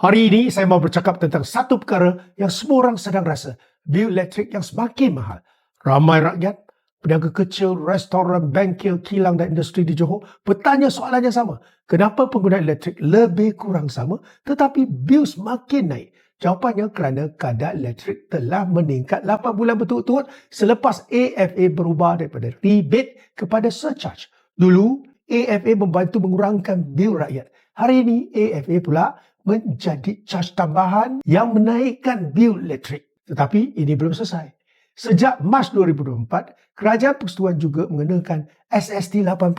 Hari ini saya mau bercakap tentang satu perkara yang semua orang sedang rasa. Bil elektrik yang semakin mahal. Ramai rakyat, peniaga kecil, restoran, bengkel, kilang dan industri di Johor bertanya soalan yang sama. Kenapa penggunaan elektrik lebih kurang sama tetapi bil semakin naik? Jawapannya kerana kadar elektrik telah meningkat 8 bulan berturut-turut selepas AFA berubah daripada rebate kepada surcharge. Dulu, AFA membantu mengurangkan bil rakyat. Hari ini, AFA pula menjadi caj tambahan yang menaikkan bil elektrik. Tetapi ini belum selesai. Sejak Mac 2024, Kerajaan Persekutuan juga mengenakan SST 8%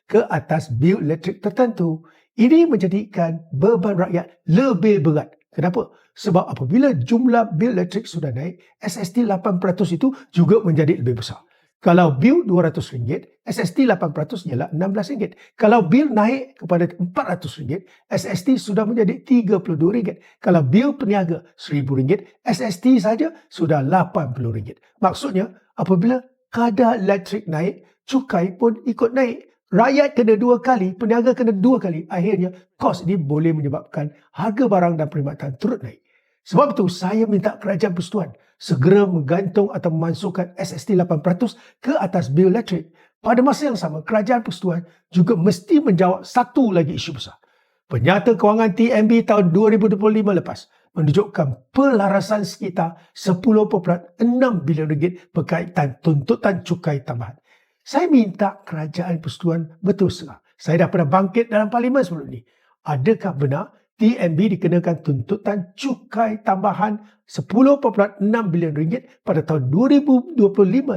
ke atas bil elektrik tertentu. Ini menjadikan beban rakyat lebih berat. Kenapa? Sebab apabila jumlah bil elektrik sudah naik, SST 8% itu juga menjadi lebih besar. Kalau bil RM200, SST 8% ialah RM16. Kalau bil naik kepada RM400, SST sudah menjadi RM32. Kalau bil peniaga RM1,000, SST saja sudah RM80. Maksudnya, apabila kadar elektrik naik, cukai pun ikut naik. Rakyat kena 2 kali, peniaga kena 2 kali. Akhirnya, kos ini boleh menyebabkan harga barang dan perkhidmatan turut naik. Sebab itu, saya minta Kerajaan Persekutuan segera menggantung atau memasukkan SST 8% ke atas bil elektrik. Pada masa yang sama, Kerajaan Persekutuan juga mesti menjawab satu lagi isu besar. Penyata kewangan TNB tahun 2025 lepas menunjukkan pelarasan sekitar RM10.6 bilion berkaitan tuntutan cukai tambahan. Saya minta Kerajaan Persekutuan berterus terang. Saya dah pernah bangkit dalam Parlimen sebelum ini. Adakah benar TNB dikenakan tuntutan cukai tambahan RM10.6 bilion pada tahun 2025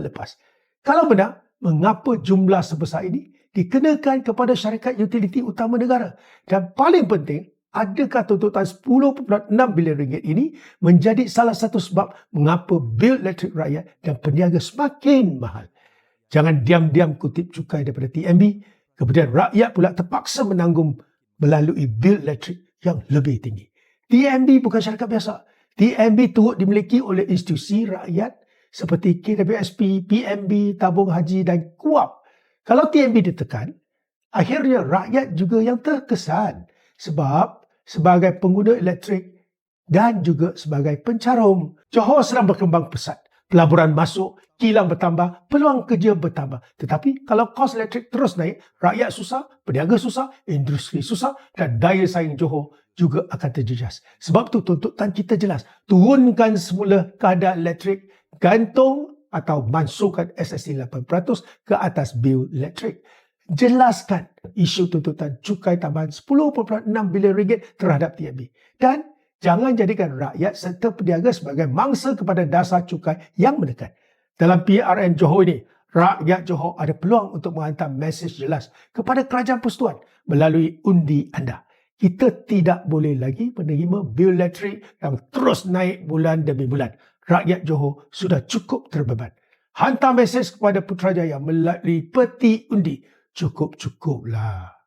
lepas? Kalau benar, mengapa jumlah sebesar ini dikenakan kepada syarikat utiliti utama negara? Dan paling penting, adakah tuntutan RM10.6 bilion ini menjadi salah satu sebab mengapa bil elektrik rakyat dan peniaga semakin mahal? Jangan diam-diam kutip cukai daripada TNB, kemudian rakyat pula terpaksa menanggung melalui bil elektrik yang lebih tinggi. TNB bukan syarikat biasa. TNB turut dimiliki oleh institusi rakyat seperti KWSP, PNB, Tabung Haji dan KUAP. Kalau TNB ditekan, akhirnya rakyat juga yang terkesan sebab sebagai pengguna elektrik dan juga sebagai pencarum. Johor sedang berkembang pesat. Pelaburan masuk, kilang bertambah, peluang kerja bertambah. Tetapi kalau kos elektrik terus naik, rakyat susah, peniaga susah, industri susah dan daya saing Johor juga akan terjejas. Sebab tu tuntutan kita jelas. Turunkan semula kadar elektrik, gantung atau masukkan SST 8% ke atas bil elektrik. Jelaskan isu tuntutan cukai tambahan RM10.6 bilion terhadap TNB. Dan jangan jadikan rakyat serta peniaga sebagai mangsa kepada dasar cukai yang menekan. Dalam PRN Johor ini, rakyat Johor ada peluang untuk menghantar mesej jelas kepada Kerajaan Persekutuan melalui undi anda. Kita tidak boleh lagi menerima bil elektrik yang terus naik bulan demi bulan. Rakyat Johor sudah cukup terbeban. Hantar mesej kepada Putrajaya melalui peti undi. Cukup-cukuplah.